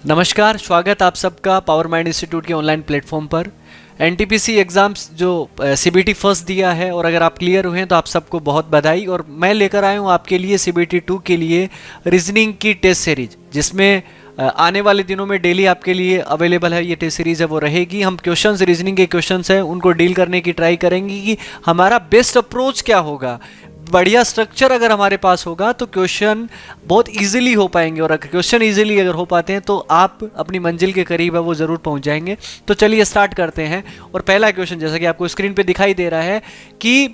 नमस्कार, स्वागत आप सबका पावर माइंड इंस्टीट्यूट के ऑनलाइन प्लेटफॉर्म पर। एनटीपीसी एग्ज़ाम्स जो सीबीटी फर्स्ट दिया है और अगर आप क्लियर हुए हैं तो आप सबको बहुत बधाई। और मैं लेकर आया हूँ आपके लिए सीबीटी 2 के लिए रीजनिंग की टेस्ट सीरीज, जिसमें आने वाले दिनों में डेली आपके लिए अवेलेबल है। ये टेस्ट सीरीज़ है वो रहेगी। हम क्वेश्चंस, रीजनिंग के क्वेश्चंस हैं उनको डील करने की ट्राई करेंगे कि हमारा बेस्ट अप्रोच क्या होगा। बढ़िया स्ट्रक्चर अगर हमारे पास होगा तो क्वेश्चन बहुत इजीली हो पाएंगे, और अगर क्वेश्चन इजीली अगर हो पाते हैं तो आप अपनी मंजिल के करीब है वो ज़रूर पहुंच जाएंगे। तो चलिए स्टार्ट करते हैं। और पहला क्वेश्चन जैसा कि आपको स्क्रीन पे दिखाई दे रहा है कि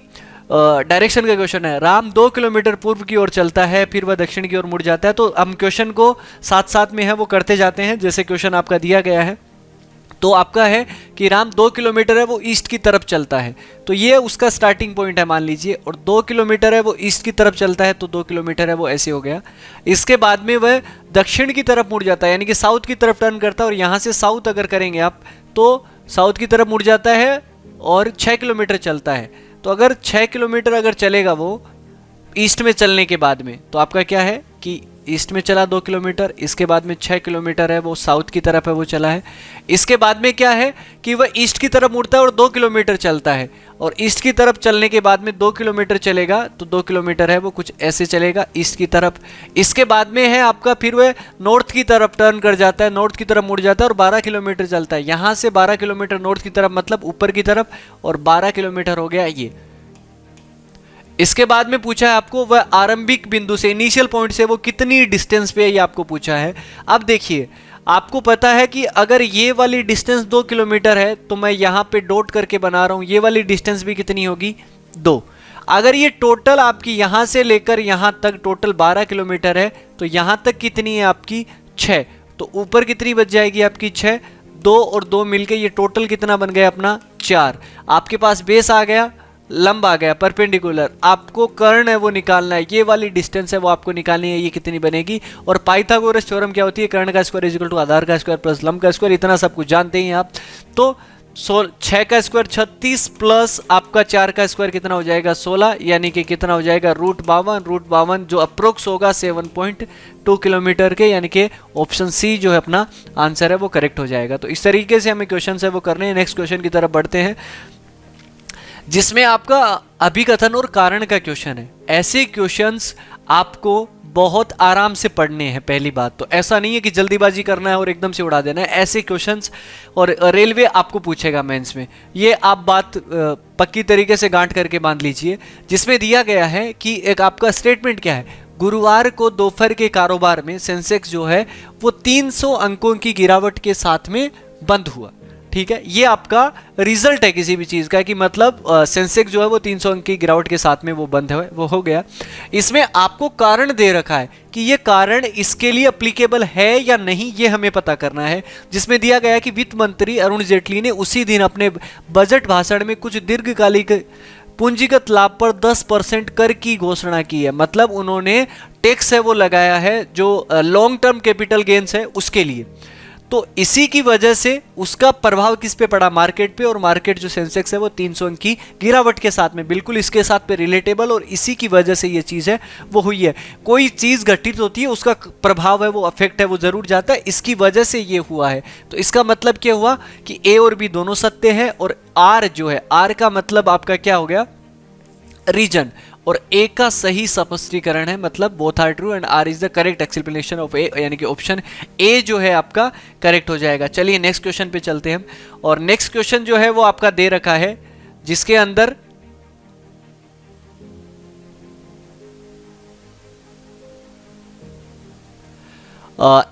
डायरेक्शन का क्वेश्चन है। राम 2 किलोमीटर पूर्व की ओर चलता है, फिर वह दक्षिण की ओर मुड़ जाता है। तो हम क्वेश्चन को साथ साथ में है वो करते जाते हैं जैसे क्वेश्चन आपका दिया गया है। तो आपका है कि राम 2 किलोमीटर है वो ईस्ट की तरफ चलता है, तो ये उसका स्टार्टिंग पॉइंट है मान लीजिए। और 2 किलोमीटर है वो ईस्ट की तरफ चलता है, तो 2 किलोमीटर है वो ऐसे हो गया। इसके बाद में वह दक्षिण की तरफ मुड़ जाता है, यानी कि साउथ की तरफ टर्न करता है। और यहाँ से साउथ अगर करेंगे आप तो साउथ की तरफ मुड़ जाता है और 6 किलोमीटर चलता है। तो अगर 6 किलोमीटर अगर चलेगा वो ईस्ट में चलने के बाद में, तो आपका क्या है कि ईस्ट में चला 2 किलोमीटर, इसके बाद में 6 किलोमीटर है वो साउथ की तरफ है वो चला है। इसके बाद में क्या है कि वह ईस्ट की तरफ मुड़ता है और 2 किलोमीटर चलता है। और ईस्ट की तरफ चलने के बाद में 2 किलोमीटर चलेगा, तो 2 किलोमीटर है वो कुछ ऐसे चलेगा ईस्ट की तरफ। इसके बाद में है आपका फिर वह नॉर्थ की तरफ टर्न कर जाता है, नॉर्थ की तरफ मुड़ जाता है और 12 किलोमीटर चलता है। यहाँ से 12 किलोमीटर नॉर्थ की तरफ, मतलब ऊपर की तरफ, और 12 किलोमीटर हो गया ये। इसके बाद में पूछा है आपको वह आरंभिक बिंदु से, इनिशियल पॉइंट से वो कितनी डिस्टेंस पे है, ये आपको पूछा है। अब देखिए, आपको पता है कि अगर ये वाली डिस्टेंस 2 किलोमीटर है तो मैं यहाँ पे डॉट करके बना रहा हूँ, ये वाली डिस्टेंस भी कितनी होगी 2। अगर ये टोटल आपकी यहाँ से लेकर यहाँ तक टोटल 12 किलोमीटर है तो यहाँ तक कितनी है आपकी 6, तो ऊपर कितनी बच जाएगी आपकी 6। 2 और 2 मिलके ये टोटल कितना बन गया अपना 4। आपके पास बेस आ गया, लंब आ गया, परपेंडिकुलर। आपको कर्ण है वो निकालना है, ये वाली डिस्टेंस है वो आपको निकालनी है, ये कितनी बनेगी। और पाइथागोरस थ्योरम क्या होती है, कर्ण का स्क्वायर इज इक्वल टू आधार का स्क्वायर प्लस लंब का स्क्वायर। इतना सब कुछ जानते हैं आप। तो 6 का स्क्वायर 36 प्लस आपका 4 का स्क्वायर कितना हो जाएगा 16, यानी कि कितना हो जाएगा √52। √52 जो अप्रोक्स होगा 7.2 किलोमीटर के, यानी कि ऑप्शन सी जो है अपना आंसर है वो करेक्ट हो जाएगा। तो इस तरीके से हमें क्वेश्चन है वो करने हैं। नेक्स्ट क्वेश्चन की तरफ बढ़ते हैं, जिसमें आपका अभिकथन और कारण का क्वेश्चन है। ऐसे क्वेश्चंस आपको बहुत आराम से पढ़ने हैं। पहली बात तो ऐसा नहीं है कि जल्दीबाजी करना है और एकदम से उड़ा देना है। ऐसे क्वेश्चंस, और रेलवे आपको पूछेगा मेंस में, ये आप बात पक्की तरीके से गांठ करके बांध लीजिए। जिसमें दिया गया है कि एक आपका स्टेटमेंट क्या है, गुरुवार को दोपहर के कारोबार में सेंसेक्स जो है वो 300 अंकों की गिरावट के साथ में बंद हुआ। ठीक है, ये आपका रिजल्ट है किसी भी चीज का, कि मतलब सेंसेक्स जो है वो 300 अंक की गिरावट के साथ में वो बंद है वो हो गया। इसमें आपको कारण दे रखा है कि ये कारण इसके लिए अप्लीकेबल है या नहीं, ये हमें पता करना है। जिसमें दिया गया है कि वित्त मंत्री अरुण जेटली ने उसी दिन अपने बजट भाषण में कुछ दीर्घकालिक पूंजीगत लाभ पर 10% कर की घोषणा की है। मतलब उन्होंने टैक्स है वो लगाया है जो लॉन्ग टर्म कैपिटल गेन्स है उसके लिए। तो इसी की वजह से उसका प्रभाव किस पे पड़ा, मार्केट पे। और मार्केट जो सेंसेक्स है वो 300 अंक की गिरावट के साथ में बिल्कुल इसके साथ पे रिलेटेबल, और इसी की वजह से ये चीज़ है वो हुई है। कोई चीज़ घटित होती है उसका प्रभाव है वो अफेक्ट है वो जरूर जाता है, इसकी वजह से ये हुआ है। तो इसका मतलब क्या हुआ कि ए और बी दोनों सत्य है, और आर जो है, आर का मतलब आपका क्या हो गया रीजन, और ए का सही स्पष्टीकरण है, मतलब both are true and R is the correct explanation of A, यानी कि ऑप्शन ए जो है आपका करेक्ट हो जाएगा। चलिए नेक्स्ट क्वेश्चन पे चलते हैं हम। और नेक्स्ट क्वेश्चन जो है वो आपका दे रखा है, जिसके अंदर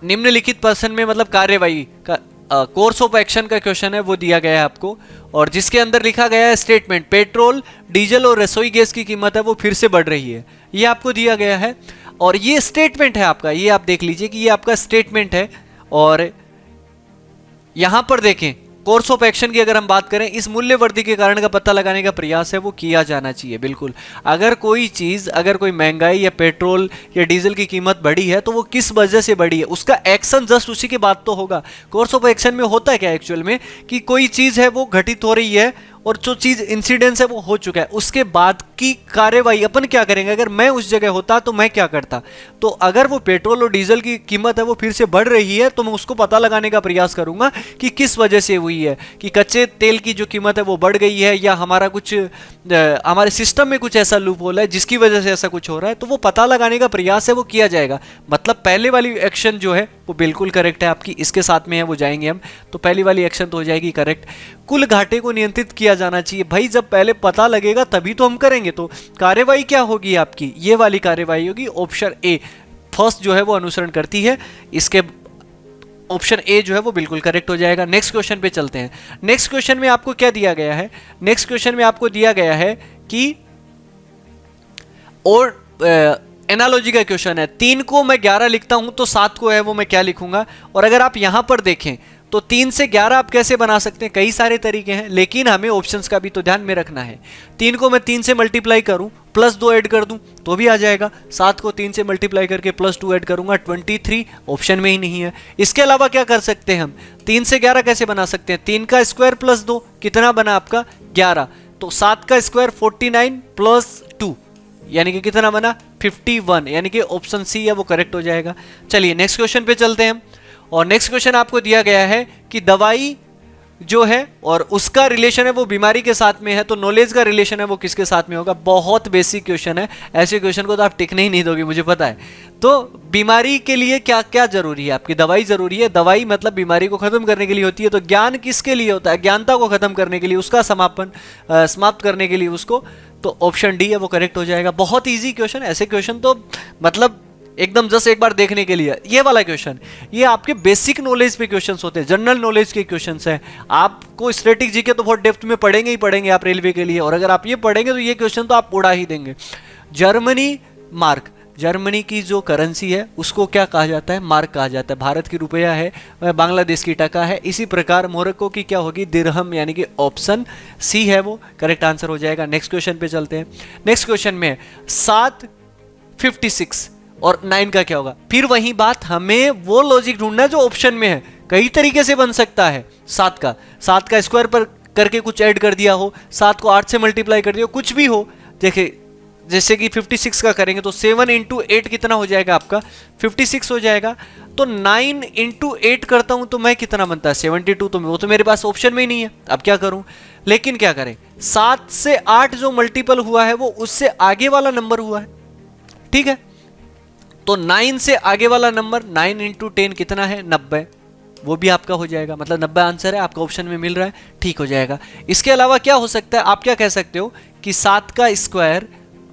निम्नलिखित पर्सन में, मतलब कार्यवाही का कोर्स ऑफ एक्शन का क्वेश्चन है वो दिया गया है आपको। और जिसके अंदर लिखा गया है स्टेटमेंट, पेट्रोल, डीजल और रसोई गैस की कीमत है वो फिर से बढ़ रही है, ये आपको दिया गया है। और ये स्टेटमेंट है आपका, ये आप देख लीजिए कि ये आपका स्टेटमेंट है। और यहां पर देखें कोर्स ऑफ एक्शन की अगर हम बात करें, इस मूल्य वृद्धि के कारण का पता लगाने का प्रयास है वो किया जाना चाहिए। बिल्कुल, अगर कोई चीज, अगर कोई महंगाई या पेट्रोल या डीजल की कीमत बढ़ी है तो वो किस वजह से बढ़ी है, उसका एक्शन जस्ट उसी के बाद तो होगा। कोर्स ऑफ एक्शन में होता है क्या एक्चुअल में, कि कोई चीज है वो घटित हो रही है और जो चीज इंसिडेंस है वो हो चुका है, उसके बाद की कार्यवाही अपन क्या करेंगे। अगर मैं उस जगह होता तो मैं क्या करता, तो अगर वो पेट्रोल और डीजल की कीमत है वो फिर से बढ़ रही है तो मैं उसको पता लगाने का प्रयास करूंगा कि किस वजह से हुई है, कि कच्चे तेल की जो कीमत है वो बढ़ गई है या हमारा कुछ हमारे सिस्टम में कुछ ऐसा लूप होल है जिसकी वजह से ऐसा कुछ हो रहा है, तो वो पता लगाने का प्रयास है वो किया जाएगा। मतलब पहले वाली एक्शन जो है वो बिल्कुल करेक्ट है आपकी, इसके साथ में है वो जाएंगे हम, तो पहली वाली एक्शन तो हो जाएगी करेक्ट। कुल घाटे को नियंत्रित किया जाना चाहिए, भाई जब पहले पता लगेगा तभी तो हम करेंगे। तो कार्यवाही क्या होगी आपकी, ये वाली कार्यवाही होगी ऑप्शन ए, फर्स्ट जो है वो अनुसरण करती है, इसके ऑप्शन ए जो है वो बिल्कुल करेक्ट हो जाएगा। नेक्स्ट क्वेश्चन पे चलते हैं। नेक्स्ट क्वेश्चन में आपको क्या दिया गया है, नेक्स्ट क्वेश्चन में आपको दिया गया है कि और एनालॉजी का क्वेश्चन है, 3 को मैं 11 लिखता हूं तो 7 को है वो मैं क्या लिखूंगा। और अगर आप यहां पर देखें तो 3 से 11 आप कैसे बना सकते हैं, कई सारे तरीके हैं, लेकिन हमें ऑप्शंस का भी तो ध्यान में रखना है। 3 को मैं 3 से मल्टीप्लाई करूं प्लस 2 ऐड कर दूं तो भी आ जाएगा, 7 को 3 से मल्टीप्लाई करके प्लस 2 ऐड करूंगा 23, ऑप्शन में ही नहीं है। इसके अलावा क्या कर सकते हैं हम, 3 से 11 कैसे बना सकते हैं, 3 का स्क्वायर प्लस 2 कितना बना आपका 11, तो 7 का स्क्वायर 49 प्लस 2 यानी कि कितना बना 51, यानी कि ऑप्शन सी है वो करेक्ट हो जाएगा। चलिए नेक्स्ट क्वेश्चन पे चलते हैं। और नेक्स्ट क्वेश्चन आपको दिया गया है कि दवाई जो है और उसका रिलेशन है वो बीमारी के साथ में है, तो नॉलेज का रिलेशन है वो किसके साथ में होगा। बहुत बेसिक क्वेश्चन है, ऐसे क्वेश्चन को तो आप टिकने ही नहीं दोगे मुझे पता है। तो बीमारी के लिए क्या क्या जरूरी है, आपकी दवाई जरूरी है, दवाई मतलब बीमारी को खत्म करने के लिए होती है। तो ज्ञान किसके लिए होता है, ज्ञानता को खत्म करने के लिए, उसका समाप्त करने के लिए उसको, तो ऑप्शन डी है वो करेक्ट हो जाएगा। बहुत ईजी क्वेश्चन, ऐसे क्वेश्चन तो मतलब एकदम जस्ट एक बार देखने के लिए। ये वाला क्वेश्चन ये आपके बेसिक नॉलेज पे क्वेश्चंस होते हैं, जनरल नॉलेज के क्वेश्चंस हैं। आपको स्टैटिक जीके तो बहुत डेप्थ में पढ़ेंगे ही पढ़ेंगे आप रेलवे के लिए, और अगर आप ये पढ़ेंगे तो ये क्वेश्चन तो आप उड़ा ही देंगे। जर्मनी मार्क, जर्मनी की जो करेंसी है उसको क्या कहा जाता है, मार्क कहा जाता है। भारत की रुपया है, बांग्लादेश की टका है। इसी प्रकार मोरक्को की क्या होगी, दिरहम, यानी कि ऑप्शन सी है वो करेक्ट आंसर हो जाएगा। नेक्स्ट क्वेश्चन पे चलते हैं। नेक्स्ट क्वेश्चन में 7 56 और 9 का क्या होगा। फिर वही बात, हमें वो लॉजिक ढूंढना है जो ऑप्शन में है। कई तरीके से बन सकता है। 7 का स्क्वायर पर करके कुछ ऐड कर दिया हो, 7 को 8 से मल्टीप्लाई कर दिया हो, कुछ भी हो। देखिए जैसे कि 56 का करेंगे तो 7 इंटू 8 कितना हो जाएगा आपका 56 हो जाएगा। तो 9 इंटू 8 करता हूं तो मैं कितना बनता है 72, तो वो तो मेरे पास ऑप्शन में ही नहीं है, अब क्या करूं। लेकिन क्या करें, 7 से 8 जो मल्टीपल हुआ है वो उससे आगे वाला नंबर हुआ है, ठीक है। तो 9 से आगे वाला नंबर 9 इंटू 10 कितना है 90, वो भी आपका हो जाएगा। मतलब 90 आंसर है आपका, ऑप्शन में मिल रहा है, ठीक हो जाएगा। इसके अलावा क्या हो सकता है, आप क्या कह सकते हो कि 7 का स्क्वायर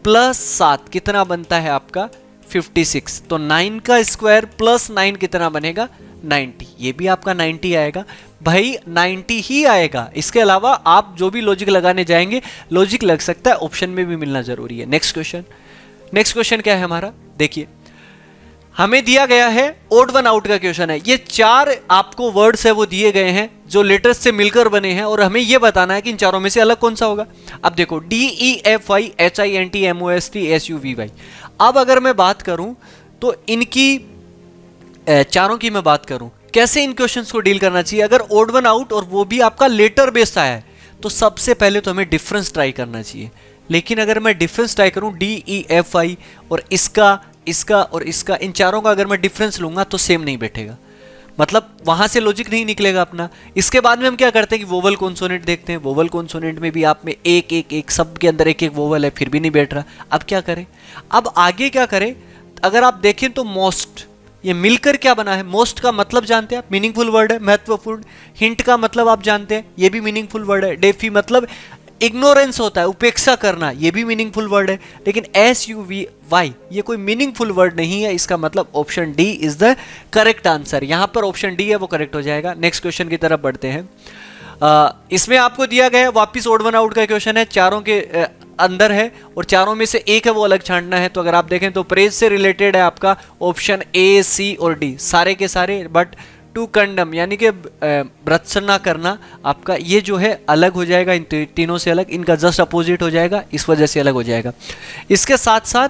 प्लस 7 कितना बनता है आपका 56, तो 9 का स्क्वायर प्लस 9 कितना बनेगा 90, ये भी आपका 90 आएगा भाई, 90 ही आएगा। इसके अलावा आप जो भी लॉजिक लगाने जाएंगे, लॉजिक लग सकता है, ऑप्शन में भी मिलना जरूरी है। नेक्स्ट क्वेश्चन क्या है हमारा, देखिए हमें दिया गया है ओड वन आउट का क्वेश्चन है। ये 4 आपको वर्ड्स है वो दिए गए हैं जो लेटर्स से मिलकर बने हैं, और हमें ये बताना है कि इन चारों में से अलग कौन सा होगा। अब देखो DEFIHINTMOSTSUVY। अब अगर मैं बात करूं तो इनकी चारों की मैं बात करूं कैसे इन क्वेश्चंस को डील करना चाहिए। अगर ओड वन आउट और वो भी आपका लेटर बेस्ड आया है तो सबसे पहले तो हमें डिफरेंस ट्राई करना चाहिए। लेकिन अगर मैं डिफरेंस ट्राई करूं DEFI और इसका और इसका, इन चारों का अगर मैं डिफरेंस लूंगा तो सेम नहीं बैठेगा, मतलब वहां से लॉजिक नहीं निकलेगा अपना। इसके बाद में हम क्या करते हैं कि वोवल कॉन्सोनेंट देखते हैं। वोवल कॉन्सोनेंट में भी आप में एक सब के अंदर एक वोवल है, फिर भी नहीं बैठ रहा। अब क्या करें, अब आगे क्या करें। अगर आप देखें तो मोस्ट, ये मिलकर क्या बना है, मोस्ट का मतलब जानते हैं आप, मीनिंगफुल वर्ड है, महत्वपूर्ण। हिंट का मतलब आप जानते हैं, ये भी मीनिंगफुल वर्ड है। डेफी मतलब इग्नोरेंस होता है, उपेक्षा करना, ये भी मीनिंगफुल वर्ड है। लेकिन SUVY ये कोई मीनिंगफुल वर्ड नहीं है, इसका मतलब option D is the correct answer. यहां पर ऑप्शन डी है वो करेक्ट हो जाएगा। नेक्स्ट क्वेश्चन की तरफ बढ़ते हैं। इसमें आपको दिया गया है वापिस ओड वन आउट का क्वेश्चन है, चारों के अंदर है और चारों में से एक है वो अलग छांटना है। तो अगर आप देखें तो प्रेज से रिलेटेड है आपका ऑप्शन A, C और D, सारे के सारे। बट टू कंडम यानी कि भर्त्सना करना आपका, ये जो है अलग हो जाएगा, इन तीनों से अलग, इनका जस्ट अपोजिट हो जाएगा, इस वजह से अलग हो जाएगा। इसके साथ साथ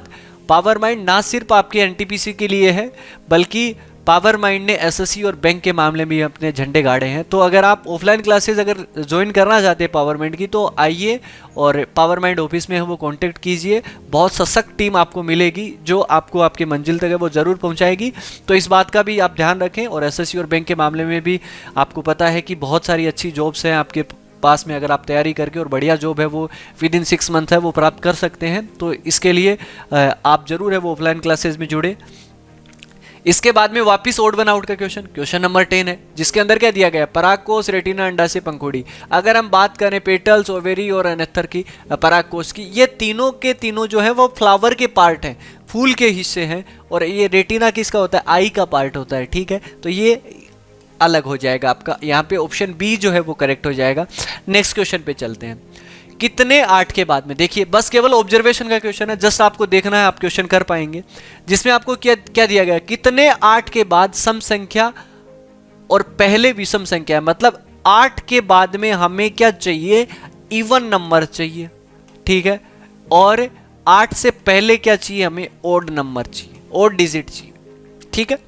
पावर माइंड ना सिर्फ आपके NTPC के लिए है बल्कि पावर माइंड ने एसएससी और बैंक के मामले में भी अपने झंडे गाड़े हैं। तो अगर आप ऑफलाइन क्लासेस अगर ज्वाइन करना चाहते हैं पावर माइंड की, तो आइए और पावर माइंड ऑफिस में वो कांटेक्ट कीजिए। बहुत सशक्त टीम आपको मिलेगी जो आपको आपके मंजिल तक है वो ज़रूर पहुंचाएगी। तो इस बात का भी आप ध्यान रखें। और एसएससी और बैंक के मामले में भी आपको पता है कि बहुत सारी अच्छी जॉब्स हैं आपके पास में, अगर आप तैयारी करके और बढ़िया जॉब है वो विद इन 6 मंथ है वो प्राप्त कर सकते हैं। तो इसके लिए आप जरूर है वो ऑफलाइन क्लासेस में जुड़े। इसके बाद में वापिस ओड वन आउट का क्वेश्चन नंबर 10 है, जिसके अंदर क्या दिया गया है, परागकोश, रेटिना, अंडा से पंखुड़ी। अगर हम बात करें पेटल्स, ओवेरी और अनेथर की, परागकोश की, ये तीनों के तीनों जो है वो फ्लावर के पार्ट हैं, फूल के हिस्से हैं। और ये रेटिना किसका होता है, आई का पार्ट होता है, ठीक है। तो ये अलग हो जाएगा आपका, यहाँ पे ऑप्शन बी जो है वो करेक्ट हो जाएगा। नेक्स्ट क्वेश्चन पे चलते हैं। कितने 8 के बाद में, देखिए बस केवल ऑब्जर्वेशन का क्वेश्चन है, जस्ट आपको देखना है आप क्वेश्चन कर पाएंगे। जिसमें आपको क्या क्या दिया गया, कितने 8 के बाद सम संख्या और पहले विषम संख्या है। मतलब 8 के बाद में हमें क्या चाहिए, इवन नंबर चाहिए, ठीक है। और 8 से पहले क्या चाहिए, हमें ओड नंबर चाहिए, ओड डिजिट चाहिए, ठीक है।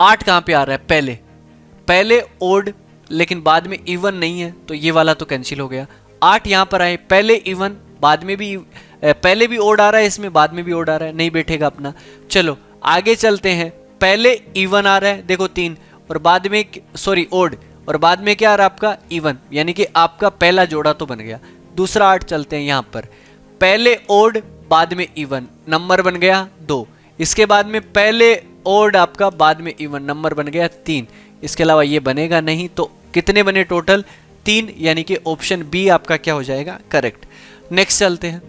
8 कहां पे आ रहा है, पहले ओड, लेकिन बाद में इवन नहीं है, तो ये वाला तो कैंसिल हो गया। 8 यहां पर आए, पहले इवन, बाद में भी पहले भी ओड आ रहा है, इसमें बाद में भी ओड आ रहा है, नहीं बैठेगा अपना। चलो आगे चलते हैं। पहले इवन आ रहा है, देखो 3, और बाद में सॉरी ओड, और बाद में क्या आ रहा है आपका इवन, यानी कि आपका पहला जोड़ा तो बन गया। दूसरा 8 चलते हैं यहां पर, पहले ओड बाद में इवन, नंबर बन गया 2। इसके बाद में पहले ओड आपका, बाद में इवन, नंबर बन गया 3। इसके अलावा ये बनेगा नहीं, तो कितने बने टोटल, 3, यानी कि ऑप्शन बी आपका क्या हो जाएगा, करेक्ट। नेक्स्ट चलते हैं।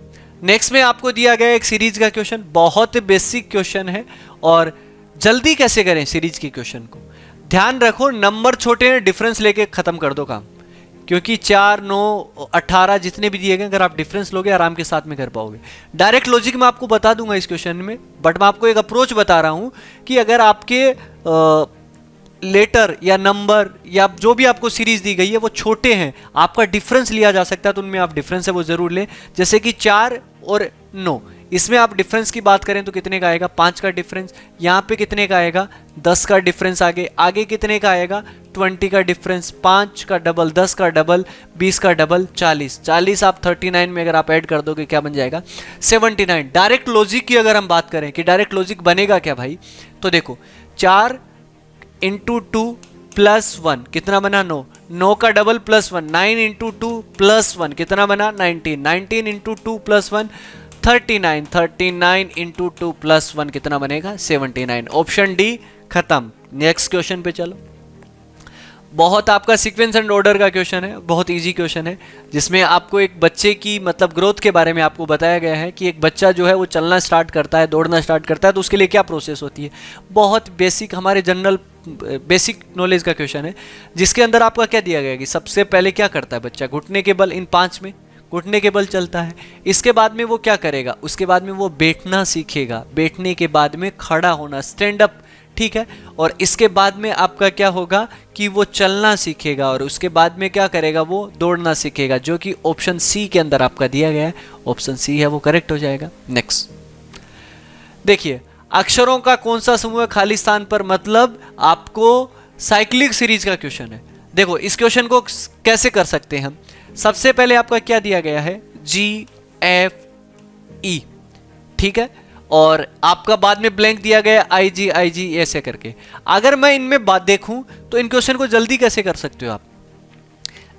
नेक्स्ट में आपको दिया गया एक सीरीज का क्वेश्चन, बहुत बेसिक क्वेश्चन है। और जल्दी कैसे करें सीरीज के क्वेश्चन को, ध्यान रखो नंबर छोटे हैं, डिफरेंस लेके खत्म कर दो काम, क्योंकि 4, 9, 18 जितने भी दिए गए, अगर आप डिफरेंस लोगे आराम के साथ में कर पाओगे। डायरेक्ट लॉजिक में आपको बता दूंगा इस क्वेश्चन में, बट मैं आपको एक अप्रोच बता रहा हूं कि अगर आपके लेटर या नंबर या जो भी आपको सीरीज दी गई है वो छोटे हैं, आपका डिफरेंस लिया जा सकता है, तो उनमें आप डिफरेंस है वो जरूर लें। जैसे कि 4 और 9, इसमें आप डिफरेंस की बात करें तो कितने का आएगा, 5 का डिफरेंस। यहाँ पे कितने का आएगा, 10 का डिफरेंस। आगे कितने का आएगा, 20 का डिफरेंस। 5 का डबल, 10 का डबल, 20 का डबल, 40 आप 39 में अगर आप ऐड कर दोगे क्या बन जाएगा, 79। डायरेक्ट लॉजिक की अगर हम बात करें कि डायरेक्ट लॉजिक बनेगा क्या भाई, तो देखो 4 इंटू 2 प्लस 1 कितना बना, 9, 9 का डबल प्लस 1, 9 इंटू 2 प्लस 1 कितना बना, 19, 19 इंटू 2 प्लस 1 39, 39 इंटू 2 प्लस 1 कितना बनेगा, 79। ऑप्शन डी खत्म। नेक्स्ट क्वेश्चन पे चलो। बहुत आपका सीक्वेंस एंड ऑर्डर का क्वेश्चन है, बहुत इजी क्वेश्चन है, जिसमें आपको एक बच्चे की मतलब ग्रोथ के बारे में आपको बताया गया है कि एक बच्चा जो है वो चलना स्टार्ट करता है, दौड़ना स्टार्ट करता है, तो उसके लिए क्या प्रोसेस होती है। बहुत बेसिक हमारे जनरल बेसिक नॉलेज का क्वेश्चन है, जिसके अंदर आपका क्या दिया गया कि सबसे पहले क्या करता है बच्चा, घुटने के बल, इन 5 में घुटने के बल चलता है। इसके बाद में वो क्या करेगा, उसके बाद में वो बैठना सीखेगा, बैठने के बाद में खड़ा होना, स्टैंड अप, ठीक है। और इसके बाद में आपका क्या होगा कि वो चलना सीखेगा, और उसके बाद में क्या करेगा, वो दौड़ना सीखेगा, जो कि ऑप्शन सी के अंदर आपका दिया गया है। ऑप्शन सी है वो करेक्ट हो जाएगा। नेक्स्ट देखिए, अक्षरों का कौन सा समूह है खाली स्थान पर, मतलब आपको साइक्लिक सीरीज का क्वेश्चन है। देखो इस क्वेश्चन को कैसे कर सकते हैं हम, सबसे पहले आपका क्या दिया गया है, GFE, ठीक है, और आपका बाद में ब्लैंक दिया गया IG ऐसे करके। अगर मैं इनमें बात देखूं तो इन क्वेश्चन को जल्दी कैसे कर सकते हो आप,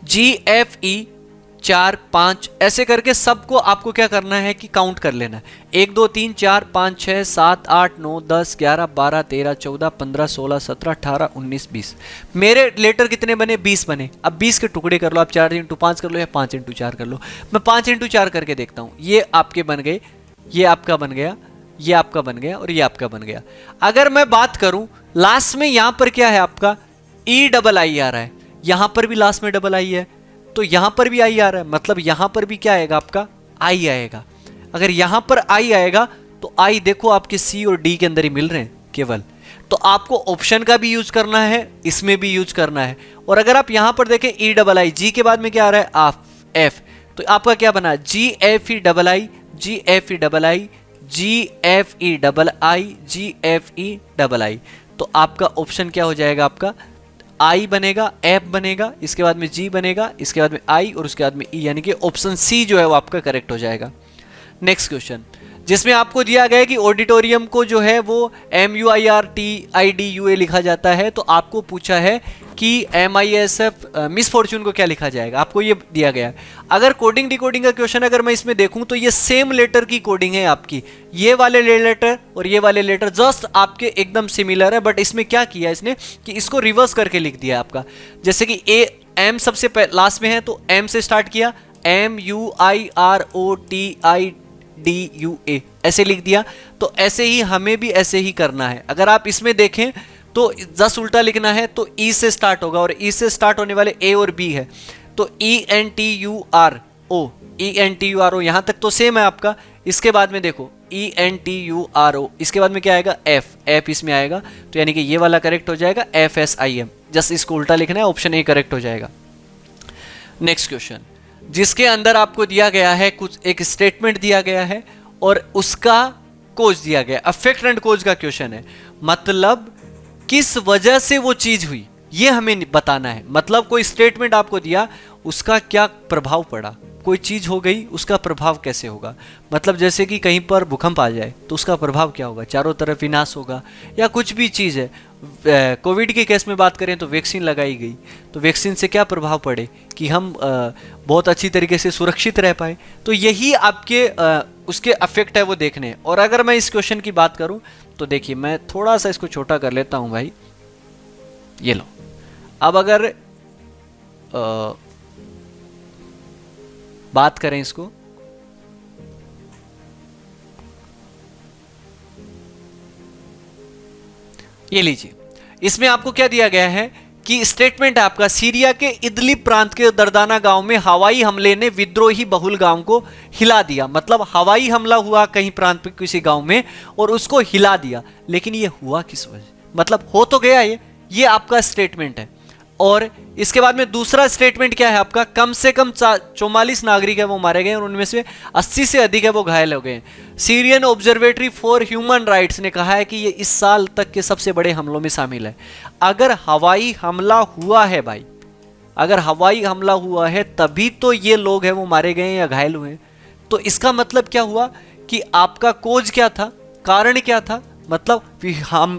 GFE 4, 5 ऐसे करके सबको आपको क्या करना है कि काउंट कर लेना है। 1 2 3 4 5 6 7 8 9 10 11 12 13 14 15 16 17 18 19 20। मेरे लेटर कितने बने, 20 बने। अब 20 के टुकड़े कर लो आप, 4 इंटू 5 कर लो या 5 इंटू 4 कर लो। मैं 5 इंटू 4 करके देखता हूं, ये आपके बन गए, ये आपका बन गया, ये आपका बन गया और ये आपका बन गया। अगर मैं बात करूं लास्ट में यहां पर क्या है आपका, EII आ रहा है, यहां पर भी लास्ट में डबल आई है, तो यहां पर भी आई आ रहा है, मतलब यहां पर भी क्या आएगा आपका, आई आएगा। अगर यहां पर आई आएगा तो आई देखो आपके सी और डी के अंदर ही मिल रहे हैं केवल, तो आपको ऑप्शन का भी यूज करना है, इसमें भी यूज करना है। और अगर आप यहां पर देखें EII, जी के बाद में क्या आ रहा है, एफ, तो आपका क्या बना, GFEII, GFEII, GFEII, GFEII। तो आपका ऑप्शन क्या हो जाएगा, आपका आई बनेगा, एफ बनेगा, इसके बाद में जी बनेगा, इसके बाद में आई और उसके बाद में ई, यानी कि ऑप्शन सी जो है वो आपका करेक्ट हो जाएगा। नेक्स्ट क्वेश्चन, जिसमें आपको दिया गया है कि ऑडिटोरियम को जो है वो MUIRTIDUA लिखा जाता है, तो आपको पूछा है कि MISF मिस फॉर्चून को क्या लिखा जाएगा, आपको ये दिया गया है। अगर कोडिंग डिकोडिंग का क्वेश्चन अगर मैं इसमें देखूं तो ये सेम लेटर की कोडिंग है आपकी, ये वाले लेटर और ये वाले लेटर जस्ट आपके एकदम सिमिलर है, बट इसमें क्या किया इसने कि इसको रिवर्स करके लिख दिया आपका। जैसे कि एम सबसे लास्ट में है तो एम से स्टार्ट किया, MUIROTIDUA ऐसे लिख दिया। तो ऐसे ही हमें भी ऐसे ही करना है। अगर आप इसमें देखें तो जस्ट उल्टा लिखना है तो ई से स्टार्ट होगा, और ई से स्टार्ट होने वाले ए और बी है, तो ENTURO, ENTURO यहां तक तो सेम है आपका। इसके बाद में देखो ENTURO, इसके बाद में क्या आएगा, एफ इसमें आएगा, तो यानी कि ये वाला करेक्ट हो जाएगा FSIM। जस्ट इसको उल्टा लिखना है, ऑप्शन ए करेक्ट हो जाएगा। नेक्स्ट क्वेश्चन, जिसके अंदर आपको दिया गया है कुछ एक स्टेटमेंट दिया गया है और उसका कोज दिया गया, अफेक्ट एंड कोज का क्वेश्चन है, मतलब किस वजह से वो चीज हुई ये हमें बताना है। मतलब कोई स्टेटमेंट आपको दिया, उसका क्या प्रभाव पड़ा, कोई चीज हो गई उसका प्रभाव कैसे होगा। मतलब जैसे कि कहीं पर भूकंप आ जाए तो उसका प्रभाव क्या होगा, चारों तरफ विनाश होगा, या कुछ भी चीज है। कोविड के केस में बात करें तो वैक्सीन लगाई गई, तो वैक्सीन से क्या प्रभाव पड़े कि हम बहुत अच्छी तरीके से सुरक्षित रह पाए। तो यही आपके उसके अफेक्ट है वो देखने। और अगर मैं इस क्वेश्चन की बात करूं तो देखिए, मैं थोड़ा सा इसको छोटा कर लेता हूं भाई, ये लो। अब अगर बात करें इसको, ये लीजिए, इसमें आपको क्या दिया गया है कि स्टेटमेंट है आपका, सीरिया के इदलिब प्रांत के दर्दाना गांव में हवाई हमले ने विद्रोही बहुल गांव को हिला दिया। मतलब हवाई हमला हुआ कहीं प्रांत में किसी गांव में और उसको हिला दिया, लेकिन ये हुआ किस वजह, मतलब हो तो गया ये आपका स्टेटमेंट है। और इसके बाद में दूसरा स्टेटमेंट क्या है आपका, कम से कम 44 नागरिक है वो मारे गए और उनमें से 80 से अधिक है वो घायल हो गए। Syrian observatory for human rights ने कहा है कि ये इस साल तक के सबसे बड़े हमलों में शामिल है। अगर हवाई हमला हुआ है भाई, अगर हवाई हमला हुआ है तभी तो ये लोग हैं वो मारे गए या घायल हुए। तो इसका मतलब क्या हुआ कि आपका कोज क्या था, कारण क्या था, मतलब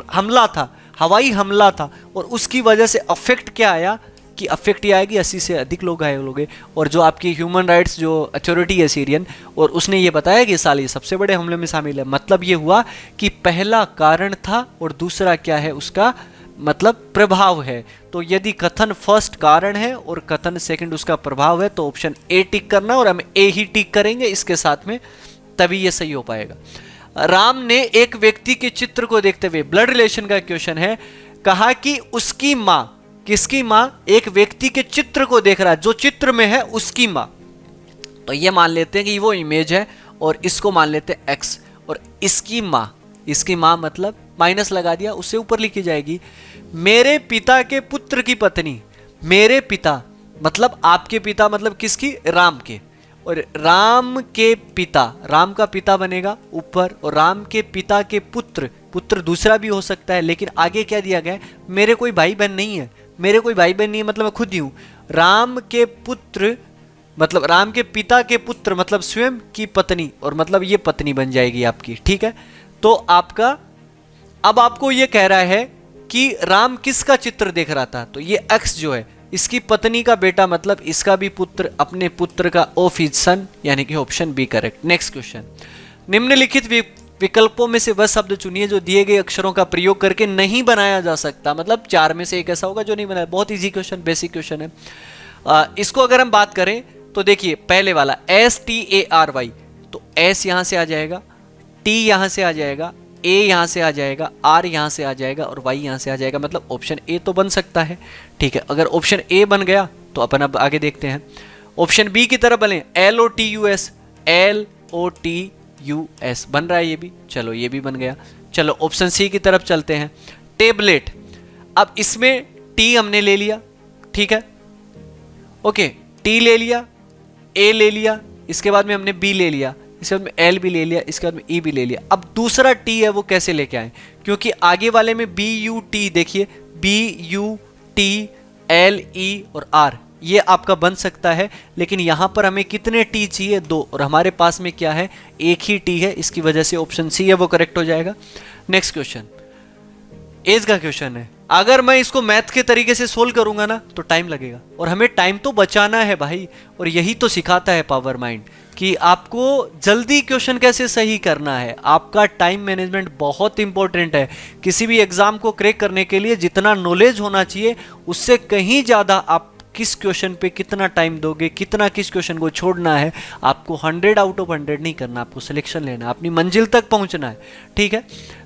हमला था, हवाई हमला था, और उसकी वजह से अफेक्ट क्या आया कि अफेक्ट ये आएगी 80 से अधिक लोग घायल हो गए। और जो आपकी ह्यूमन राइट्स जो अथॉरिटी है सीरियन, और उसने ये बताया कि इस साल ये सबसे बड़े हमले में शामिल है। मतलब ये हुआ कि पहला कारण था और दूसरा क्या है उसका मतलब प्रभाव है। तो यदि कथन फर्स्ट कारण है और कथन सेकंड उसका प्रभाव है तो ऑप्शन ए टिक करना, और हम ए ही टिक करेंगे इसके साथ में, तभी ये सही हो पाएगा। राम ने एक व्यक्ति के चित्र को देखते हुए, ब्लड रिलेशन का क्वेश्चन है, कहा कि उसकी मां, किसकी मां, एक व्यक्ति के चित्र को देख रहा है, जो चित्र में है उसकी मां। तो ये मान लेते हैं कि वो इमेज है और इसको मान लेते हैं एक्स, और इसकी मां मतलब माइनस लगा दिया, उससे ऊपर लिखी जाएगी मेरे पिता के पुत्र की पत्नी। मेरे पिता मतलब आपके पिता, मतलब किसकी, राम के, और राम के पिता, राम का पिता बनेगा ऊपर, और राम के पिता के पुत्र, पुत्र दूसरा भी हो सकता है, लेकिन आगे क्या दिया गया है, मेरे कोई भाई बहन नहीं है, मेरे कोई भाई बहन नहीं है मतलब मैं खुद ही हूं। राम के पुत्र मतलब राम के पिता के पुत्र मतलब स्वयं की पत्नी, और मतलब ये पत्नी बन जाएगी आपकी, ठीक है। तो आपका अब आपको ये कह रहा है कि राम किसका चित्र देख रहा था, तो ये एक्स जो है इसकी पत्नी का बेटा, मतलब इसका भी पुत्र, अपने पुत्र का ऑफ हिज सन, यानी कि option B correct. Next question, निम्नलिखित विकल्पों में से वह शब्द चुनिए जो दिए गए अक्षरों का प्रयोग करके नहीं बनाया जा सकता। मतलब 4 में से एक ऐसा होगा जो नहीं बनाया। बहुत इजी क्वेश्चन, बेसिक क्वेश्चन है। इसको अगर हम बात करें तो देखिए, पहले वाला STARY, तो S यहां से आ जाएगा, T यहां से आ जाएगा, A यहां से आ जाएगा, R यहां से आ जाएगा और Y यहां से आ जाएगा। मतलब ऑप्शन ए तो बन सकता है, ठीक है। अगर ऑप्शन ए बन गया तो अपन अब आगे देखते हैं। ऑप्शन बी की तरफ बने, LOTUS, LOTUS बन रहा है ये भी, चलो ये भी बन गया। चलो ऑप्शन सी की तरफ चलते हैं, टेबलेट। अब इसमें T हमने ले लिया, ठीक है, ओके, T ले लिया, A ले लिया, इसके बाद में हमने B ले लिया, इसके बाद में एल भी ले लिया, इसके बाद में ई भी ले लिया। अब दूसरा टी है वो कैसे लेके आए, क्योंकि आगे वाले में बी यू टी, देखिए B U T L E और आर ये आपका बन सकता है, लेकिन यहां पर हमें कितने टी चाहिए, 2, और हमारे पास में क्या है, एक ही टी है, इसकी वजह से ऑप्शन सी है वो करेक्ट हो जाएगा। नेक्स्ट क्वेश्चन एज का क्वेश्चन है। अगर मैं इसको मैथ के तरीके से सोल्व करूंगा ना तो टाइम लगेगा, और हमें टाइम तो बचाना है भाई, और यही तो सिखाता है पावर माइंड कि आपको जल्दी क्वेश्चन कैसे सही करना है। आपका टाइम मैनेजमेंट बहुत इंपॉर्टेंट है। किसी भी एग्जाम को क्रैक करने के लिए जितना नॉलेज होना चाहिए उससे कहीं ज़्यादा आप किस क्वेश्चन पे कितना टाइम दोगे, कितना किस क्वेश्चन को छोड़ना है, आपको 100 आउट ऑफ 100 नहीं करना, आपको सिलेक्शन लेना है, अपनी मंजिल तक पहुंचना है। ठीक है,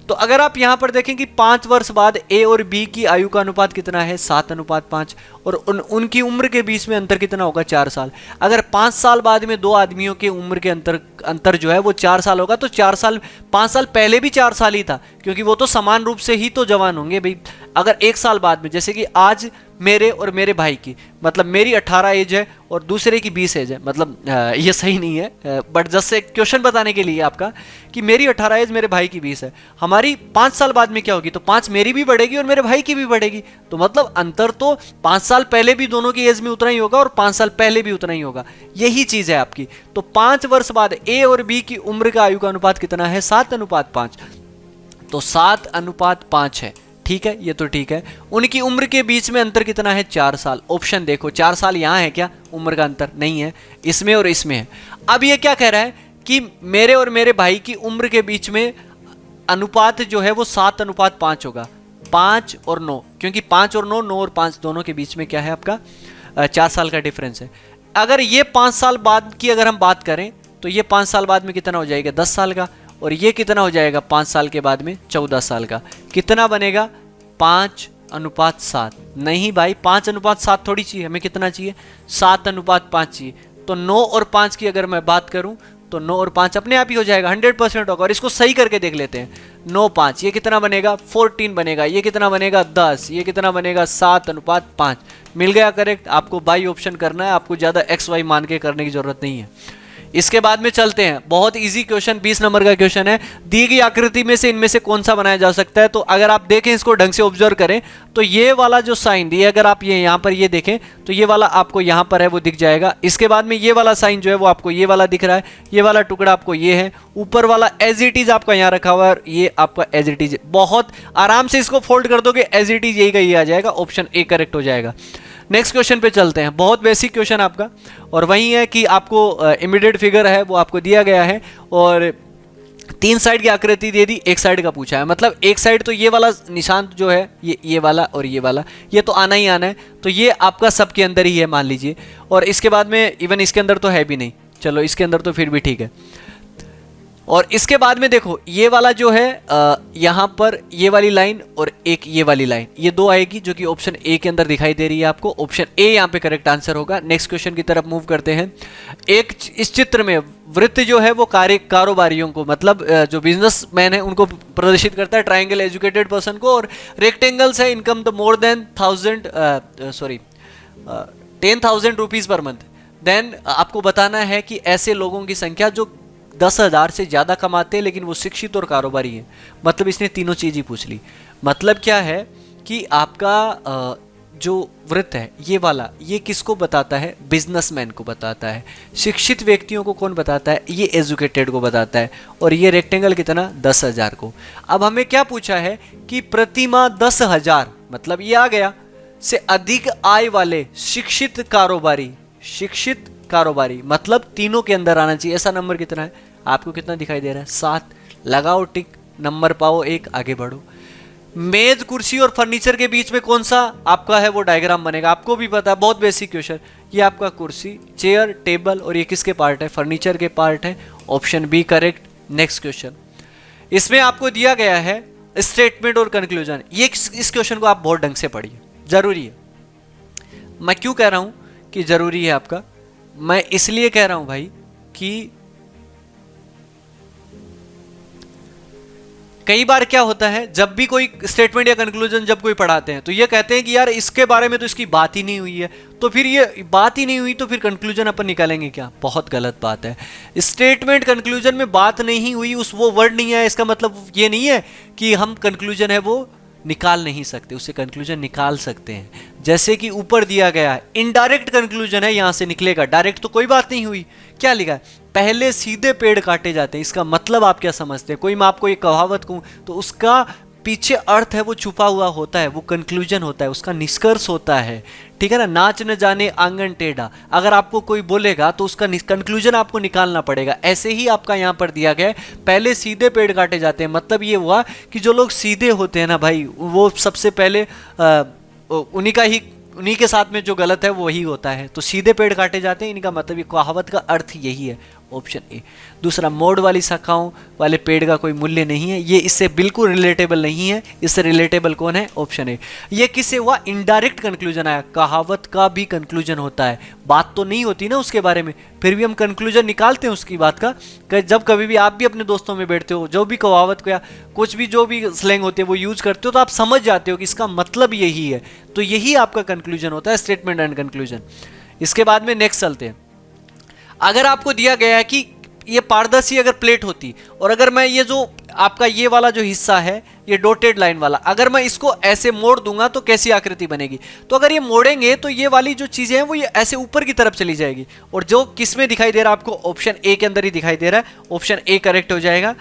तो अगर आप यहां पर देखें कि 5 वर्ष बाद ए और बी की आयु का अनुपात कितना है, 7:5, और उनकी उम्र के बीच में अंतर कितना होगा, 4 साल। अगर 5 साल बाद में दो आदमियों के उम्र के अंतर जो है वो 4 साल होगा, तो 4 साल 5 साल पहले भी 4 साल ही था, क्योंकि वो तो समान रूप से ही तो जवान होंगे भाई। अगर 1 साल बाद में, जैसे कि आज मेरे और मेरे भाई की, मतलब मेरी 18 एज है और दूसरे की 20 एज है, मतलब ये सही नहीं है, बट जस्ट एक क्वेश्चन बताने के लिए आपका कि मेरी 18 एज मेरे भाई की 20 है, हमारी 5 साल बाद में क्या होगी, तो 5 मेरी भी बढ़ेगी और मेरे भाई की भी बढ़ेगी, तो मतलब अंतर तो 5 साल पहले भी दोनों की एज में उतना ही होगा और 5 साल पहले भी उतना ही होगा। यही चीज है आपकी। तो 5 वर्ष बाद ए और बी की उम्र का आयु का अनुपात कितना है, 7:5, तो 7:5 है। ठीक है, ये तो ठीक है। उनकी उम्र के बीच में अंतर कितना है, 4 साल। ऑप्शन देखो, 4 साल यहां है क्या, उम्र का अंतर नहीं है, इसमें और इसमें है। अब ये क्या कह रहा है कि मेरे और मेरे भाई की उम्र के बीच में अनुपात जो है वो 7:5 होगा, 5 और 9, क्योंकि 5 और 9, 9 और 5 दोनों के बीच में क्या है आपका 4 साल का डिफरेंस है। अगर ये 5 साल बाद की अगर हम बात करें तो ये 5 साल बाद में कितना हो जाएगा, 10 साल का, और ये कितना हो जाएगा 5 साल के बाद में 14 साल का। कितना बनेगा, 5:7। नहीं भाई, 5:7 थोड़ी चाहिए, हमें कितना चाहिए, 7:5 चाहिए। तो 9 और 5 की अगर मैं बात करूं तो 9 और 5 अपने आप ही हो जाएगा, 100% होगा। और इसको सही करके देख लेते हैं, 9 5 ये कितना बनेगा, 14 बनेगा, ये कितना बनेगा 10, ये कितना बनेगा 7:5। मिल गया करेक्ट। आपको बाई ऑप्शन करना है, आपको ज़्यादा एक्स वाई मान के करने की जरूरत नहीं है। इसके बाद में चलते हैं, बहुत इजी क्वेश्चन, 20 नंबर का क्वेश्चन है। दी गई आकृति में से इनमें से कौन सा बनाया जा सकता है, तो अगर आप देखें इसको ढंग से ऑब्जर्व करें तो ये वाला जो साइन दिया, अगर आप ये यहाँ पर ये देखें तो ये वाला आपको यहाँ पर है वो दिख जाएगा। इसके बाद में ये वाला साइन जो है वो आपको ये वाला दिख रहा है, ये वाला टुकड़ा आपको ये है, ऊपर वाला एज इट इज आपका यहाँ रखा हुआ है, ये आपका एज इट इज। बहुत आराम से इसको फोल्ड कर दोगे, एज इट इज यही का ये आ जाएगा, ऑप्शन ए करेक्ट हो जाएगा। नेक्स्ट क्वेश्चन पे चलते हैं, बहुत बेसिक क्वेश्चन आपका, और वही है कि आपको इमीडिएट फिगर है वो आपको दिया गया है, और 3 साइड की आकृति दे दी, एक साइड का पूछा है। मतलब एक साइड तो ये वाला निशान जो है, ये वाला और ये वाला, ये तो आना ही आना है, तो ये आपका सबके अंदर ही है मान लीजिए। और इसके बाद में इवन इसके अंदर तो है भी नहीं, चलो इसके अंदर तो फिर भी ठीक है। और इसके बाद में देखो ये वाला जो है यहाँ पर ये वाली लाइन और एक ये वाली लाइन, ये दो आएगी जो कि ऑप्शन ए के अंदर दिखाई दे रही है आपको। ऑप्शन ए यहाँ पे करेक्ट आंसर होगा। नेक्स्ट क्वेश्चन की तरफ मूव करते हैं। एक इस चित्र में वृत्त जो है वो कारोबारियों को, मतलब जो बिजनेसमैन है उनको प्रदर्शित करता है, ट्राइंगल एजुकेटेड पर्सन को, और रेक्टेंगल्स है income the more than 10,000 rupees per month. Then आपको बताना है कि ऐसे लोगों की संख्या जो 10,000 से ज़्यादा कमाते हैं लेकिन वो शिक्षित और कारोबारी हैं। मतलब इसने तीनों चीज़ ही पूछ ली। मतलब क्या है कि आपका जो वृत्त है ये वाला, ये किसको बताता है, बिजनेसमैन को बताता है। शिक्षित व्यक्तियों को कौन बताता है, ये एजुकेटेड को बताता है। और ये रेक्टेंगल कितना, 10,000 को। अब हमें क्या पूछा है कि प्रतिमाह 10,000 मतलब ये आ गया से अधिक आय वाले शिक्षित कारोबारी, मतलब तीनों के अंदर आना चाहिए। ऐसा नंबर कितना है, आपको कितना दिखाई दे रहा है, 7। लगाओ टिक, नंबर पाओ 1, आगे बढ़ो। मेज कुर्सी और फर्नीचर के बीच में कौन सा आपका है वो डायग्राम बनेगा, आपको भी पता है, बहुत बेसिक क्वेश्चन। ये आपका कुर्सी, चेयर, टेबल, और ये किसके पार्ट है, फर्नीचर के पार्ट है। Option B correct. Next question, इसमें आपको दिया गया है स्टेटमेंट और कंक्लूजन। ये इस क्वेश्चन को आप बहुत ढंग से पढ़िए, जरूरी है। मैं क्यों कह रहा हूं कि जरूरी है आपका, मैं इसलिए कह रहा हूं भाई कि कई बार क्या होता है, जब भी कोई स्टेटमेंट या कंक्लूजन जब कोई पढ़ाते हैं तो ये कहते हैं कि यार इसके बारे में तो इसकी बात ही नहीं हुई है, तो फिर ये बात ही नहीं हुई तो फिर कंक्लूजन अपन निकालेंगे क्या? बहुत गलत बात है। स्टेटमेंट कंक्लूजन में बात नहीं हुई, उस वो वर्ड नहीं है, इसका मतलब ये नहीं है कि हम कंक्लूजन है वो निकाल नहीं सकते, उससे कंक्लूजन निकाल सकते हैं। जैसे कि ऊपर दिया गया है, इनडायरेक्ट कंक्लूजन है, यहां से निकलेगा, डायरेक्ट तो कोई बात नहीं हुई। क्या लिखा है? पहले सीधे पेड़ काटे जाते हैं। इसका मतलब आप क्या समझते हैं? कोई मैं आपको एक कहावत कहूं तो उसका पीछे अर्थ है वो छुपा हुआ होता है, वो कंक्लूजन होता है, उसका निष्कर्ष होता है। ठीक है ना? नाच न जाने आंगन टेढ़ा, अगर आपको कोई बोलेगा तो उसका कंक्लूजन आपको निकालना पड़ेगा। ऐसे ही आपका यहां पर दिया गया है, पहले सीधे पेड़ काटे जाते हैं। मतलब ये हुआ कि जो लोग सीधे होते हैं ना भाई, वो सबसे पहले उन्हीं के साथ में जो गलत है वो वही होता है। तो सीधे पेड़ काटे जाते हैं, इनका मतलब ये कहावत का अर्थ यही है, ऑप्शन ए। दूसरा, मोड़ वाली शाखाओं वाले पेड़ का कोई मूल्य नहीं है, ये इससे बिल्कुल रिलेटेबल नहीं है। इससे रिलेटेबल कौन है? Option A. ये किससे हुआ? इनडायरेक्ट कंक्लूजन आया। कहावत का भी कंक्लूजन होता है, बात तो नहीं होती ना उसके बारे में, फिर भी हम कंक्लूजन निकालते हैं उसकी बात का। जब कभी भी आप भी अपने दोस्तों में बैठते हो, जो भी कहावत को या कुछ भी जो भी स्लैंग होती है वो यूज करते हो, तो आप समझ जाते हो कि इसका मतलब यही है। तो यही आपका कंक्लूजन होता है, स्टेटमेंट एंड कंक्लूजन। इसके बाद में नेक्स्ट चलते हैं। अगर आपको दिया गया है कि ये पारदर्शी अगर प्लेट होती, और अगर मैं ये जो आपका ये वाला जो हिस्सा है, ये डॉटेड लाइन वाला, अगर मैं इसको ऐसे मोड़ दूंगा तो कैसी आकृति बनेगी? तो अगर ये मोड़ेंगे तो ये वाली जो चीजें हैं वो ये ऐसे ऊपर की तरफ चली जाएगी। और जो किस में दिखाई दे रहा है आपको? ऑप्शन ए के अंदर ही दिखाई दे रहा है, ऑप्शन ए करेक्ट हो जाएगा।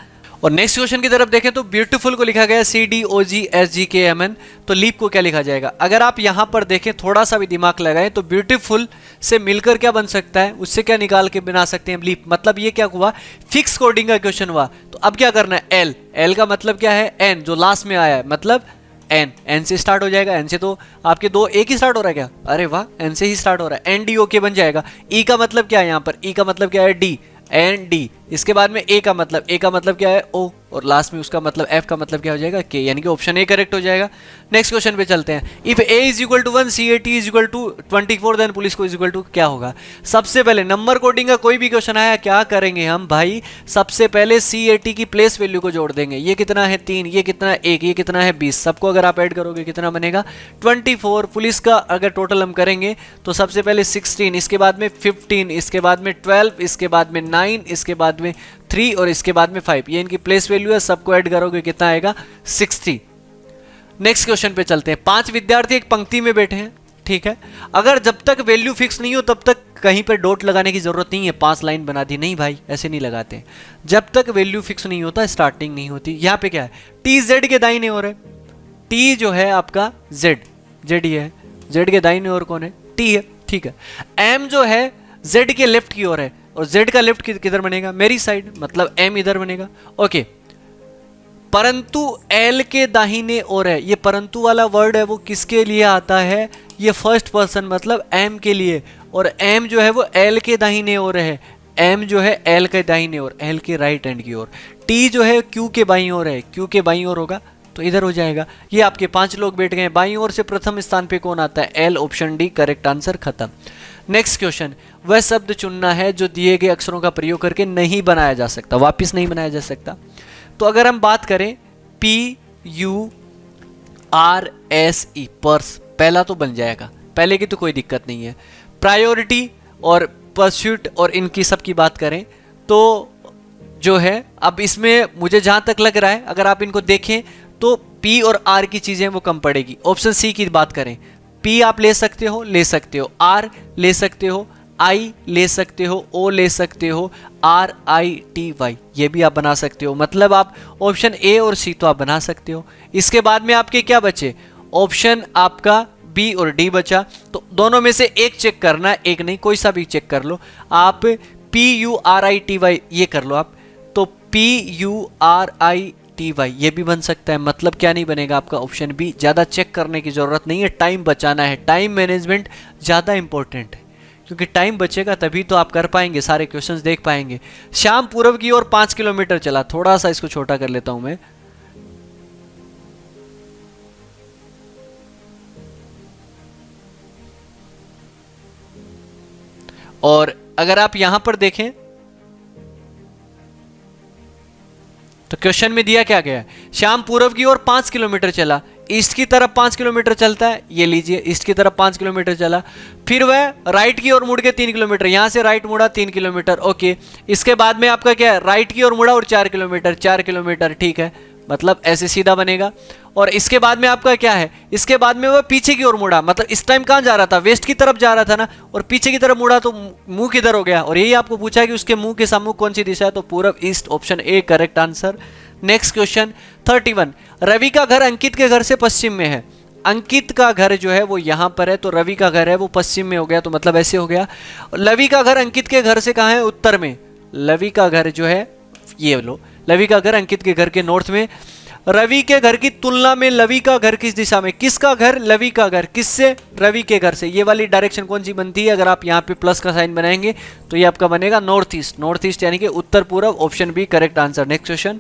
और नेक्स्ट क्वेश्चन की तरफ देखें तो ब्यूटीफुल को लिखा गया CDOGSGKMN, तो लीप को क्या लिखा जाएगा? अगर आप यहां पर देखें, थोड़ा सा भी दिमाग लगाएं, तो ब्यूटीफुल से मिलकर क्या बन सकता है, उससे क्या निकाल के बना सकते हैं? लीप। मतलब ये क्या हुआ? फिक्स कोडिंग का क्वेश्चन हुआ। तो अब क्या करना है? एल, एल का मतलब क्या है? एन, जो लास्ट में आया है, मतलब एन, एन से स्टार्ट हो जाएगा। एन से तो आपके दो एक ही स्टार्ट हो रहा है क्या? अरे वाह, एन से ही स्टार्ट हो रहा है। NDOK बन जाएगा। ई का मतलब क्या है? यहाँ पर ई का मतलब क्या है? D, N D. इसके बाद में ए का मतलब क्या है? ओ, और लास्ट में उसका मतलब एफ का मतलब क्या हो जाएगा? के, यानी कि ऑप्शन ए करेक्ट हो जाएगा। नेक्स्ट क्वेश्चन पे चलते हैं। If A is equal to 1, CAT is equal to 24, then police को इज इक्वल टू क्या होगा? सबसे पहले नंबर कोडिंग का कोई भी क्वेश्चन आया, क्या करेंगे हम भाई? सबसे पहले CAT की प्लेस वैल्यू को जोड़ देंगे। ये कितना है? 3, ये कितना है? 1, ये कितना है? 20। सबको अगर आप ऐड करोगे कितना बनेगा? 24। पुलिस का अगर टोटल हम करेंगे तो सबसे पहले 16, इसके बाद में 15, इसके बाद में 12, इसके बाद में 9, इसके बाद में 3 और इसके बाद में 5। ये इनकी प्लेस वैल्यू है, सबको ऐड करोगे कितना आएगा? 60। नेक्स्ट क्वेश्चन पे चलते हैं। 5 विद्यार्थी एक पंक्ति में बैठे हैं, ठीक है। अगर जब तक वैल्यू फिक्स नहीं हो तब तक कहीं पर डॉट लगाने की जरूरत नहीं है। 5 लाइन बना दी, नहीं भाई, ऐसे नहीं लगाते। जब तक वैल्यू फिक्स नहीं होता स्टार्टिंग नहीं होती। यहां पे क्या है? TZ के दाहिने ओर है, T जो है आपका Z, Z ही है, Z के दाहिने ओर कौन है? T है, ठीक है। M जो है Z के लेफ्ट की ओर है, और Z का लेफ्ट किधर बनेगा? मेरी साइड, मतलब M इधर बनेगा। ओके, परंतु L के दाहिने ओर है। ये परंतु वाला वर्ड है वो किसके लिए आता है? ये फर्स्ट पर्सन, मतलब M के लिए। और M जो है वो L के दाहिने ओर है, M जो है L के दाहिने ओर, L के राइट हैंड की ओर। T जो है Q के बाईं ओर है, Q के बाईं ओर होगा तो इधर हो जाएगा। ये आपके 5 लोग बैठ गए। बाईं ओर से प्रथम स्थान पे कौन आता है? L, option D correct answer, खत्म। नेक्स्ट क्वेश्चन, वह शब्द चुनना है जो दिए गए अक्षरों का प्रयोग करके नहीं बनाया जा सकता, वापिस नहीं बनाया जा सकता। तो अगर हम बात करें PURSE, पर्स, पहला तो बन जाएगा, पहले की तो कोई दिक्कत नहीं है। प्रायोरिटी और परस्यूट और इनकी सब की बात करें तो जो है, अब इसमें मुझे जहां तक लग रहा है, अगर आप इनको देखें तो P और R की चीजें वो कम पड़ेगी। ऑप्शन सी की बात करें, P आप ले सकते हो, R ले सकते हो, I ले सकते हो, O ले सकते हो, RITY ये भी आप बना सकते हो। मतलब आप ऑप्शन ए और सी तो आप बना सकते हो। इसके बाद में आपके क्या बचे? ऑप्शन आपका बी और डी बचा। तो दोनों में से एक चेक करना है, एक नहीं, कोई सा भी चेक कर लो आप। PURITY ये कर लो आप, तो PURITY ये भी बन सकता है। मतलब क्या नहीं बनेगा आपका? Option B. ज्यादा चेक करने की जरूरत नहीं है, टाइम बचाना है। टाइम मैनेजमेंट ज्यादा इंपॉर्टेंट है, क्योंकि टाइम बचेगा तभी तो आप कर पाएंगे, सारे क्वेश्चंस देख पाएंगे। शाम पूर्व की ओर 5 किलोमीटर चला, थोड़ा सा इसको छोटा कर लेता हूं मैं। और अगर आप यहां पर देखें तो क्वेश्चन में दिया क्या गया है, श्याम पूर्व की ओर 5 किलोमीटर चला, ईस्ट की तरफ 5 किलोमीटर चलता है, ये लीजिए ईस्ट की तरफ 5 किलोमीटर चला, फिर वह राइट की ओर मुड़ के 3 किलोमीटर, यहां से राइट मुड़ा 3 किलोमीटर, ओके। इसके बाद में आपका क्या है, राइट की ओर मुड़ा और 4 किलोमीटर, 4 किलोमीटर, ठीक है, मतलब ऐसे सीधा बनेगा। और इसके बाद में आपका क्या है, इसके बाद में वह पीछे की ओर मुड़ा, मतलब इस टाइम कहां जा रहा था, वेस्ट की तरफ जा रहा था ना, और पीछे की तरफ मुड़ा तो मुंह किधर हो गया, और यही आपको पूछा है कि उसके मुंह के सम्मुख कौन सी दिशा है, तो पूरब east, option A correct answer. Next question 31, Ravi का घर अंकित के घर से पश्चिम में है, अंकित का घर जो है वो यहां पर है, तो रवि का घर है वो पश्चिम में हो गया, तो मतलब ऐसे हो गया। लवी का घर अंकित के घर से कहां है, उत्तर में, लवी का घर जो है ये लो, लवी का घर अंकित के घर के नॉर्थ में। रवि के घर की तुलना में लवी का घर किस दिशा में, किसका घर, लवी का घर, किससे, रवि के घर से, ये वाली डायरेक्शन कौन सी बनती है, अगर आप यहाँ पे प्लस का साइन बनाएंगे तो ये आपका बनेगा नॉर्थ ईस्ट, नॉर्थ ईस्ट यानी कि उत्तर पूर्व, option B correct answer. Next question,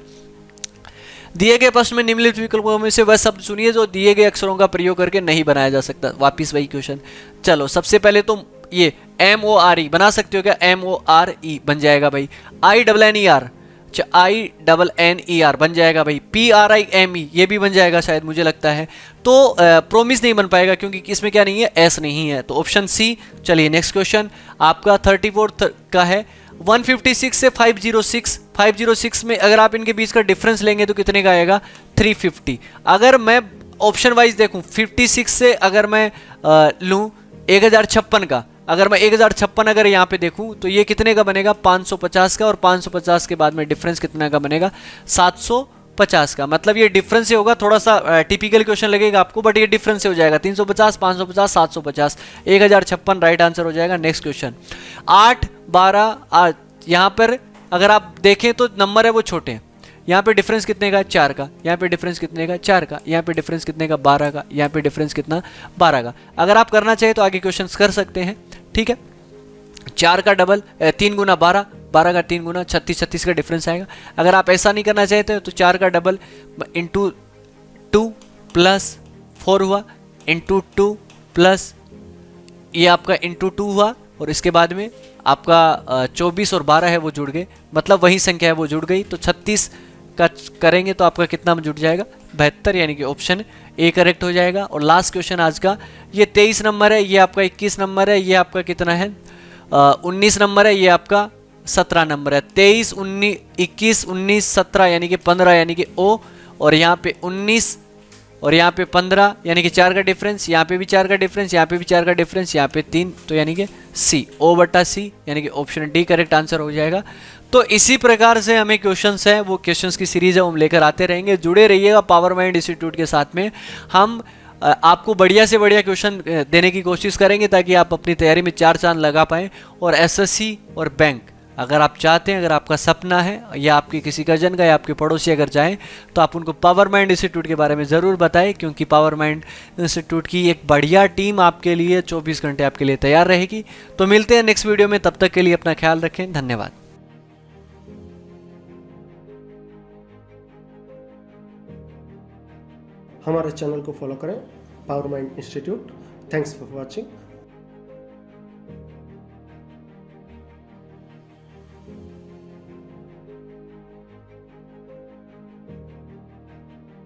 दिए गए प्रश्न में निम्नलिखित विकल्पों में से वह शब्द सुनिए जो दिए गए अक्षरों का प्रयोग करके नहीं बनाया जा सकता, वापिस वही क्वेश्चन। चलो सबसे पहले तो ये MORE बना सकते हो क्या, MORE बन जाएगा भाई, INNER, INNER बन जाएगा भाई, PRIME ये भी बन जाएगा शायद, मुझे लगता है। तो प्रोमिस नहीं बन पाएगा क्योंकि इसमें क्या नहीं है, एस नहीं है, तो ऑप्शन सी। चलिए नेक्स्ट क्वेश्चन आपका 34 का है, 156 से 506, 506 में अगर आप इनके बीच का डिफरेंस लेंगे तो कितने का आएगा, 350। अगर मैं ऑप्शन वाइज देखूं 56 से अगर मैं लूं 1056 का, अगर मैं 1056 अगर यहाँ पे देखूं तो ये कितने का बनेगा, 550 का, और 550 के बाद में डिफरेंस कितना का बनेगा, 750 का, मतलब ये डिफरेंस से होगा, थोड़ा सा टिपिकल क्वेश्चन लगेगा आपको, बट ये डिफरेंस से हो जाएगा, 350, 550, 750, 1056 राइट आंसर हो जाएगा। नेक्स्ट क्वेश्चन 8, 12, यहाँ पर अगर आप देखें तो नंबर है वो छोटे हैं, यहाँ पे डिफरेंस कितने का, 4 का, यहाँ पे डिफरेंस कितने का, 4 का, यहाँ पे डिफरेंस कितने का, 12 का, यहाँ पे डिफरेंस कितना, 12 का। अगर आप करना चाहे तो आगे क्वेश्चंस कर सकते हैं, ठीक है। 4 का डबल 3 गुना 12, 12 का 3 गुना 36, 36 का डिफरेंस आएगा। अगर आप ऐसा नहीं करना चाहते तो 4 का डबल इंटू 2 प्लस 4 हुआ, इंटू 2 प्लस ये आपका इंटू 2 हुआ, और इसके बाद में आपका 24 और 12 है वो जुड़ गए, मतलब वही संख्या है वो जुड़ गई, तो 36 का करेंगे तो आपका कितना जुड़ जाएगा, 72, यानी कि ऑप्शन ए करेक्ट हो जाएगा। और लास्ट क्वेश्चन आज का, ये 23 नंबर है, ये आपका 21 नंबर है, ये आपका कितना है 19 नंबर है, ये आपका 17 नंबर है। 23, 19, 21, 19, 17 यानी कि 15 यानी कि ओ, और यहाँ पे 19 और यहाँ पे 15 यानी कि 4 का डिफरेंस, यहाँ पे भी 4 का डिफरेंस, यहाँ पे भी 4 का डिफरेंस, यहाँ पे 3, तो यानी कि सी, O/C यानी कि ऑप्शन डी करेक्ट आंसर हो जाएगा। तो इसी प्रकार से हमें क्वेश्चंस हैं वो क्वेश्चंस की सीरीज है वो हम लेकर आते रहेंगे, जुड़े रहिएगा पावर माइंड इंस्टीट्यूट के साथ में। हम आपको बढ़िया से बढ़िया क्वेश्चन देने की कोशिश करेंगे ताकि आप अपनी तैयारी में 4 चांद लगा पाएँ। और SSC और बैंक अगर आप चाहते हैं, अगर आपका सपना है या आपके किसी कजन का या आपके पड़ोसी अगर चाहें तो आप उनको पावर माइंड इंस्टीट्यूट के बारे में ज़रूर बताएं, क्योंकि पावर माइंड इंस्टीट्यूट की एक बढ़िया टीम आपके लिए 24 घंटे आपके लिए तैयार रहेगी। तो मिलते हैं नेक्स्ट वीडियो में, तब तक के लिए अपना ख्याल रखें, धन्यवाद। हमारे चैनल को फॉलो करें, power mind institute. Thanks for watching.